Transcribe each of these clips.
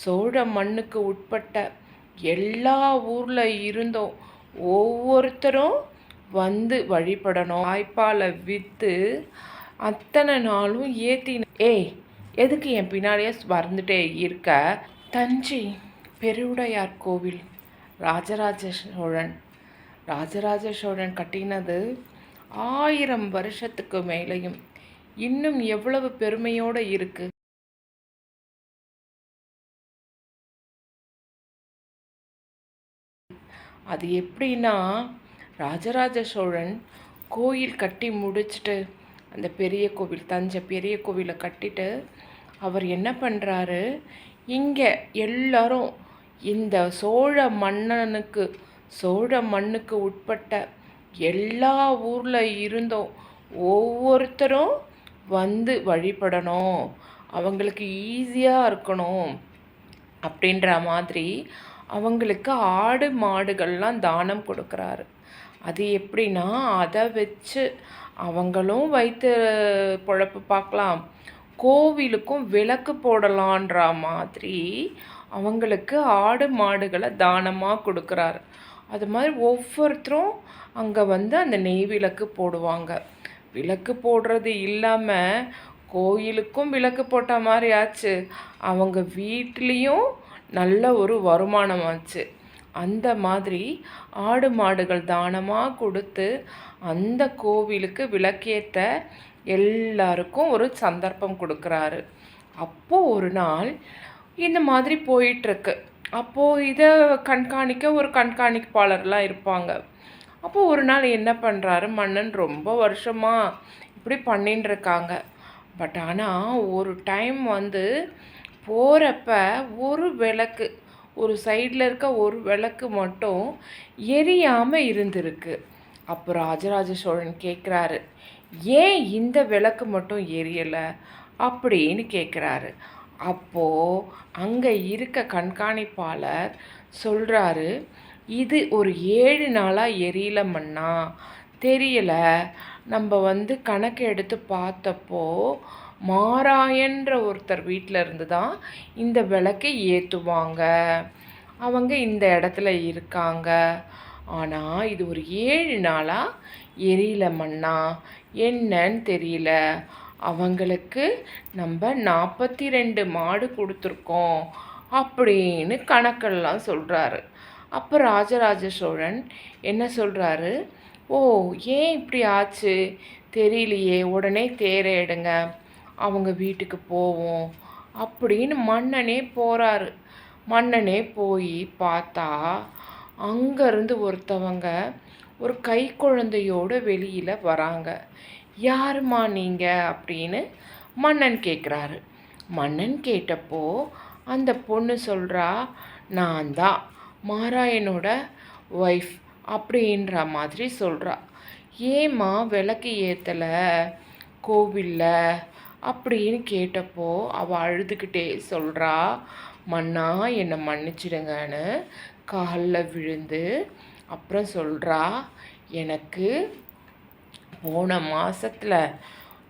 சோழ மண்ணுக்கு உட்பட்ட எல்லா ஊரில் இருந்தும் ஒவ்வொருத்தரும் வந்து வழிபடணும். தாய்ப்பாலை விற்று அத்தனை நாளும் ஏய், எதுக்கு என் பின்னாடியே வந்துட்டே இருக்க? தஞ்சை பெருவுடையார் கோவில் ராஜராஜ சோழன் கட்டினது 1000 வருஷத்துக்கு மேலேயும் இன்னும் எவ்வளவு பெருமையோடு இருக்கு. அது எப்படின்னா, ராஜராஜ சோழன் கோயில் கட்டி முடிச்சுட்டு, அந்த பெரிய கோவில், தஞ்சை பெரிய கோவிலை கட்டிட்டு அவர் என்ன பண்ணுறாரு, இங்கே எல்லாரும் இந்த சோழ மண்ணுக்கு உட்பட்ட எல்லா ஊரில் இருந்தும் ஒவ்வொருத்தரும் வந்து வழிபடணும், அவங்களுக்கு ஈஸியாக இருக்கணும் அப்படின்ற மாதிரி அவங்களுக்கு ஆடு மாடுகள்லாம் தானம் கொடுக்குறாரு. அது எப்படின்னா, அதை வச்சு அவங்களும் வைத்து பொழப்பு பார்க்கலாம், கோவிலுக்கும் விளக்கு போடலான்ற மாதிரி அவங்களுக்கு ஆடு மாடுகளை தானமாக கொடுக்குறாரு. அது மாதிரி ஒவ்வொருத்தரும் அங்கே வந்து அந்த நெய் விளக்கு போடுவாங்க. விளக்கு போடுறது இல்லாமல் கோயிலுக்கும் விளக்கு போட்ட மாதிரி ஆச்சு, அவங்க வீட்லேயும் நல்ல ஒரு வருமானம் ஆச்சு. அந்த மாதிரி ஆடு மாடுகள் தானமாக கொடுத்து அந்த கோவிலுக்கு விளக்கேற்ற எல்லாருக்கும் ஒரு சந்தர்ப்பம் கொடுக்குறாரு. அப்போது ஒரு நாள் இந்த மாதிரி போயிட்டுருக்கு. அப்போது இதை கண்காணிக்க ஒரு கண்காணிப்பாளர்லாம் இருப்பாங்க. அப்போது ஒரு நாள் என்ன பண்ணுறாரு, மன்னன் ரொம்ப வருஷமாக இப்படி பண்ணின்னு இருக்காங்க. பட் ஆனால் ஒரு டைம் வந்து போகிறப்ப ஒரு சைடில் இருக்க ஒரு விளக்கு மட்டும் எரியாமல் இருந்திருக்கு. அப்போ ராஜராஜ சோழன் கேட்குறாரு, ஏன் இந்த விளக்கு மட்டும் எரியலை அப்படின்னு கேட்குறாரு. அப்போது அங்கே இருக்க கண்காணிப்பாளர் சொல்கிறாரு, இது ஒரு 7 நாளாக எரியல மன்னா, தெரியல, நம்ம வந்து கணக்கு எடுத்து பார்த்தப்போ மாராயன்ற ஒருத்தர் வீட்டில் இருந்து தான் இந்த விளக்கை ஏற்றுவாங்க, அவங்க இந்த இடத்துல இருக்காங்க, ஆனால் இது ஒரு 7 நாளாக எரியல மன்னா, என்னன்னு தெரியல, அவங்களுக்கு நம்ம 42 மாடு கொடுத்துருக்கோம் அப்படின்னு கணக்கெல்லாம் சொல்கிறாரு. அப்போ ராஜராஜ சோழன் என்ன சொல்கிறாரு, ஓ ஏன் இப்படி ஆச்சு தெரியலையே, உடனே தேரை எடுங்க, அவங்க வீட்டுக்கு போவோம் அப்படின்னு மன்னனே போகிறாரு. மன்னனே போய் பார்த்தா அங்கேருந்து ஒருத்தவங்க ஒரு கை குழந்தையோடு வெளியில் வராங்க. யாருமா நீங்கள் அப்படின்னு மன்னன் கேட்குறாரு. மன்னன் கேட்டப்போ அந்த பொண்ணு சொல்கிறா, நான் தான் மாராயனோட ஒய்ஃப் அப்படின்ற மாதிரி சொல்கிறா. ஏம்மா விளக்கு ஏற்றலை கோவிலில் அப்படின்னு கேட்டப்போ அவள் அழுதுகிட்டே சொல்கிறா, மன்னா என்னை மன்னிச்சிடுங்கன்னு காலில் விழுந்து அப்புறம் சொல்கிறா, எனக்கு போன மாதத்தில்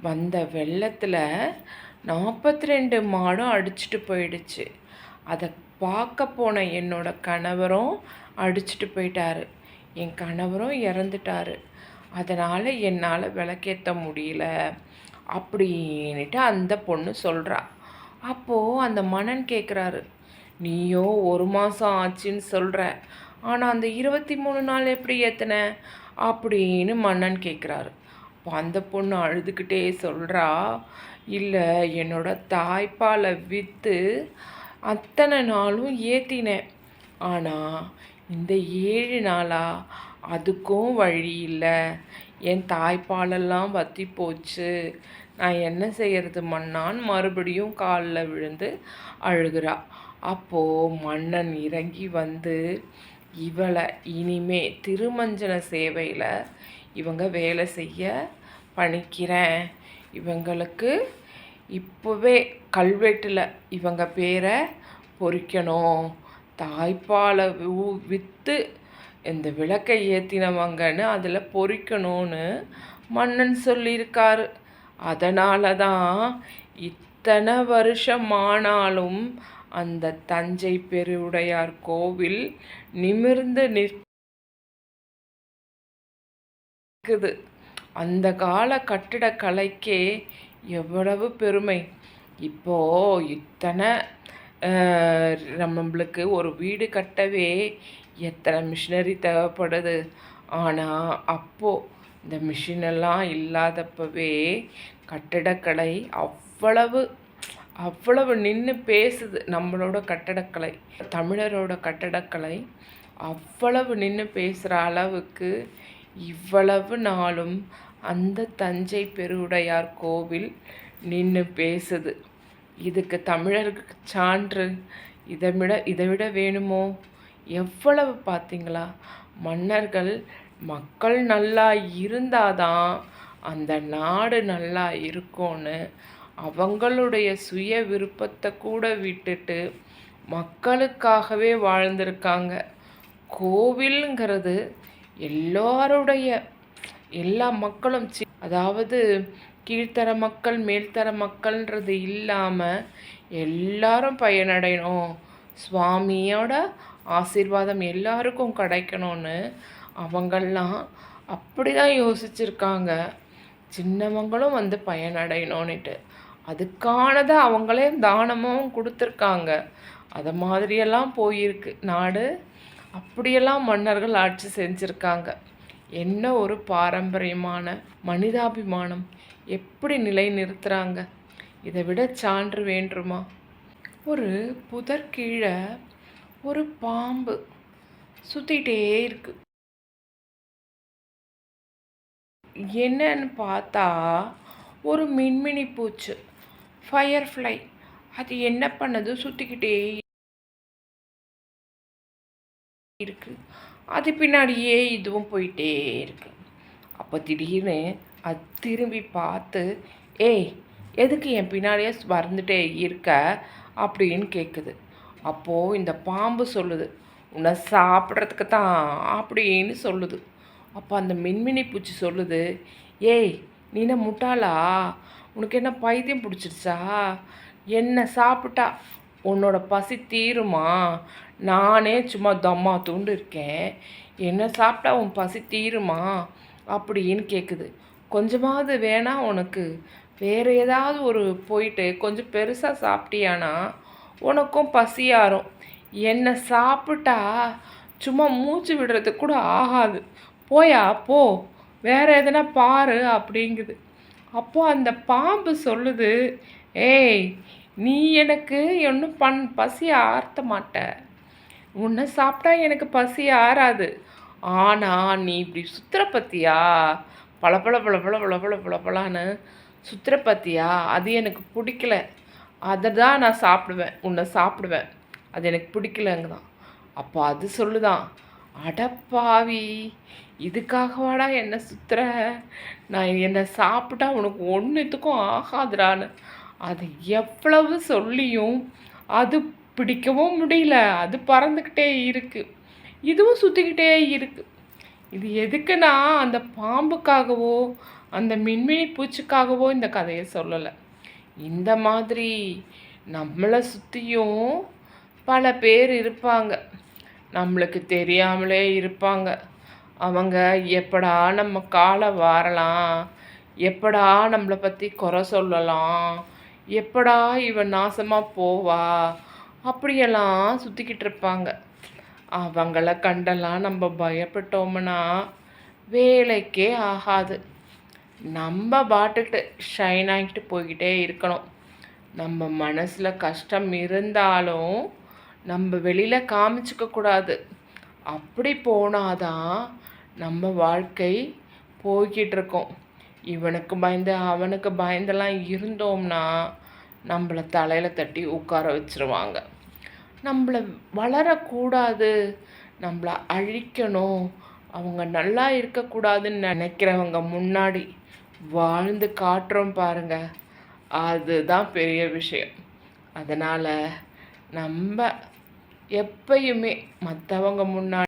வந்த வெள்ளத்தில் 42 மாடும் அடிச்சிட்டு போயிடுச்சு, அதை பார்க்க போன என்னோட கணவரும் அடிச்சிட்டு போயிட்டாரு, என் கணவரும் இறந்துட்டாரு, அதனால் என்னால் விளக்கேற்ற முடியல அப்படின்ட்டு அந்த பொண்ணு சொல்கிறா. அப்போது அந்த மன்னன் கேட்குறாரு, நீயோ 1 மாதம் ஆச்சுன்னு சொல்கிற, ஆனால் அந்த 23 நாள் எப்படி ஏற்றின அப்படின்னு மன்னன் கேட்குறாரு. அப்போ அந்த பொண்ணு அழுதுகிட்டே சொல்கிறா, இல்லை என்னோட தாய்ப்பாலை விற்று அத்தனை நாளும் ஏற்றினேன், ஆனால் இந்த 7 நாளாக அதுக்கும் வழி இல்லை, என் தாய்ப்பாலெல்லாம் வற்றி போச்சு, நான் என்ன செய்கிறது மன்னான்னு மறுபடியும் காலில் விழுந்து அழுகிறா. அப்போது மன்னன் இறங்கி வந்து இவளை இனிமே திருமஞ்சன சேவையில் இவங்க வேலை செய்ய பணிக்கிறேன், இவங்களுக்கு இப்போவே கல்வெட்டில் இவங்க பேரை பொறிக்கணும், தாய்ப்பாலை விற்று இந்த விளக்கை ஏற்றினவங்கன்னு அதில் பொறிக்கணும்னு மன்னன் சொல்லியிருக்காரு. அதனால தான் இத்தனை வருஷமானாலும் அந்த தஞ்சை பெருவுடையார் கோவில் நிமிர்ந்து நிற்குது. அந்த கால கட்டிடக்கலைக்கே எவ்வளவு பெருமை. இப்போது இத்தனை நம்மளுக்கு ஒரு வீடு கட்டவே எத்தனை மிஷினரி தேவைப்படுது. ஆனால் அப்போது இந்த மிஷினெல்லாம் இல்லாதப்பவே கட்டிடக்கலை அவ்வளவு நின்று பேசுது. நம்மளோட கட்டடக்கலை, தமிழரோட கட்டடக்கலை அவ்வளவு நின்று பேசுகிற அளவுக்கு இவ்வளவு நாளும் அந்த தஞ்சை பெருவுடையார் கோவில் நின்று பேசுது. இதுக்கு தமிழருக்கு சான்று இதை விட வேணுமோ? எவ்வளவு பார்த்தீங்களா? மன்னர்கள் மக்கள் நல்லா இருந்தாதான் அந்த நாடு நல்லா இருக்கும்னு அவங்களுடைய சுய விருப்பத்தை கூட விட்டுட்டு மக்களுக்காகவே வாழ்ந்திருக்காங்க. கோவிலுங்கிறது எல்லா மக்களும் அதாவது கீழ்த்தர மக்கள் மேல்தர மக்கள்ன்றது இல்லாமல் எல்லாரும் பயனடையணும், சுவாமியோட ஆசீர்வாதம் எல்லாருக்கும் கிடைக்கணும்னு அவங்கெல்லாம் அப்படி தான் யோசிச்சுருக்காங்க. சின்னவங்களும் வந்து பயனடையணும்னுட்டு அதுக்கானதை அவங்களே தானமும் கொடுத்துருக்காங்க. அதை மாதிரியெல்லாம் போயிருக்கு நாடு. அப்படியெல்லாம் மன்னர்கள் ஆட்சி செஞ்சுருக்காங்க. என்ன ஒரு பாரம்பரியமான மனிதாபிமானம் எப்படி நிலைநிறுத்துகிறாங்க! இதை விட சான்று வேண்டுமா? ஒரு புதர் கீழே ஒரு பாம்பு சுற்றிகிட்டே இருக்கு. என்னன்னு பார்த்தா ஒரு மின்மினி பூச்சி, ஃபயர்ஃப்ளை. அது என்ன பண்ணுது? சுற்றிக்கிட்டே இருக்கு. அது பின்னாடியே இதுவும் போயிட்டே இருக்கு. அப்போ திடீர்னு அது திரும்பி பார்த்து, ஏய் எதுக்கு என் பின்னாடியே வந்துட்டே இருக்க அப்படின்னு கேட்குது. அப்போது இந்த பாம்பு சொல்லுது, உன்னை சாப்பிட்றதுக்கு தான் அப்படின்னு சொல்லுது. அப்போ அந்த மின்மினி பூச்சி சொல்லுது, ஏய் நீ என்ன முட்டாளா? உனக்கு என்ன பைத்தியம் பிடிச்சிருச்சா? என்னை சாப்பிட்டா உன்னோட பசி தீருமா? நானே சும்மா தம்மா தூண்டு இருக்கேன், என்னை சாப்பிட்டா உன் பசி தீருமா அப்படின்னு கேட்குது. கொஞ்சமாவது வேணா உனக்கு வேறு ஏதாவது ஒரு போயிட்டு கொஞ்சம் பெருசாக சாப்பிட்டியானா உனக்கும் பசியாரும். என்னை சாப்பிட்டா சும்மா மூச்சு விடுறதுக்கு கூட ஆகாது, போயா போ, வேறு எதனா பாரு அப்படிங்குது. அப்போது அந்த பாம்பு சொல்லுது, ஏய் நீ எனக்கு ஒன்றும் பசி ஆர்த்த மாட்ட, உன்னை சாப்பிட்டா எனக்கு பசி ஆறாது. ஆனால் நீ இப்படி சுற்றுற பற்றியா, பளபளான்னு சுற்றுற பற்றியா, அது எனக்கு பிடிக்கல, அதை தான் நான் சாப்பிடுவேன், உன்னை சாப்பிடுவேன், அது எனக்கு பிடிக்கலங்க தான். அப்போ அது சொல்லுதான், அடப்பாவி இதுக்காகவாடா என்னை சுற்றுற, நான் என்னை சாப்பிட்டா உனக்கு ஒன்றுத்துக்கும் ஆகாதுடான்னு. அது எவ்வளவு சொல்லியும் அது பிடிக்கவும் முடியல, அது பறந்துக்கிட்டே இருக்குது, இதுவும் சுற்றிக்கிட்டே இருக்குது. இது எதுக்குன்னா அந்த பாம்புக்காகவோ அந்த மின்மினி பூச்சிக்காகவோ இந்த கதையை சொல்லலை. இந்த மாதிரி நம்மளை சுற்றியும் பல பேர் இருப்பாங்க, நம்மளுக்கு தெரியாமலே இருப்பாங்க. அவங்க எப்படா நம்ம காலை வாரலாம், எப்படா நம்மளை பற்றி குறை சொல்லலாம், எப்படா இவன் நாசமாக போவா அப்படியெல்லாம் சுற்றிக்கிட்டு இருப்பாங்க. அவங்கள கண்டெல்லாம் நம்ம பயப்பட்டோம்னா வேலைக்கே ஆகாது. நம்ம பாட்டுக்கிட்டு ஷைன் ஆகிட்டு போய்கிட்டே இருக்கணும். நம்ம மனசில் கஷ்டம் இருந்தாலும் நம்ம வெளியில் காமிச்சிக்கக்கூடாது. அப்படி போனாதான் நம்ம வாழ்க்கை போய்கிட்டு இருக்கோம். இவனுக்கு பயந்து அவனுக்கு பயந்தெல்லாம் இருந்தோம்னா நம்மளை தலையில் தட்டி உட்கார வச்சுருவாங்க. நம்மளை வளரக்கூடாது, நம்மளை அழிக்கணும், அவங்க நல்லா இருக்கக்கூடாதுன்னு நினைக்கிறவங்க முன்னாடி வாழ்ந்து காட்டுறோம் பாருங்க, அதுதான் பெரிய விஷயம். அதனால் நம்ம எப்பயுமே மற்றவங்க முன்னாடி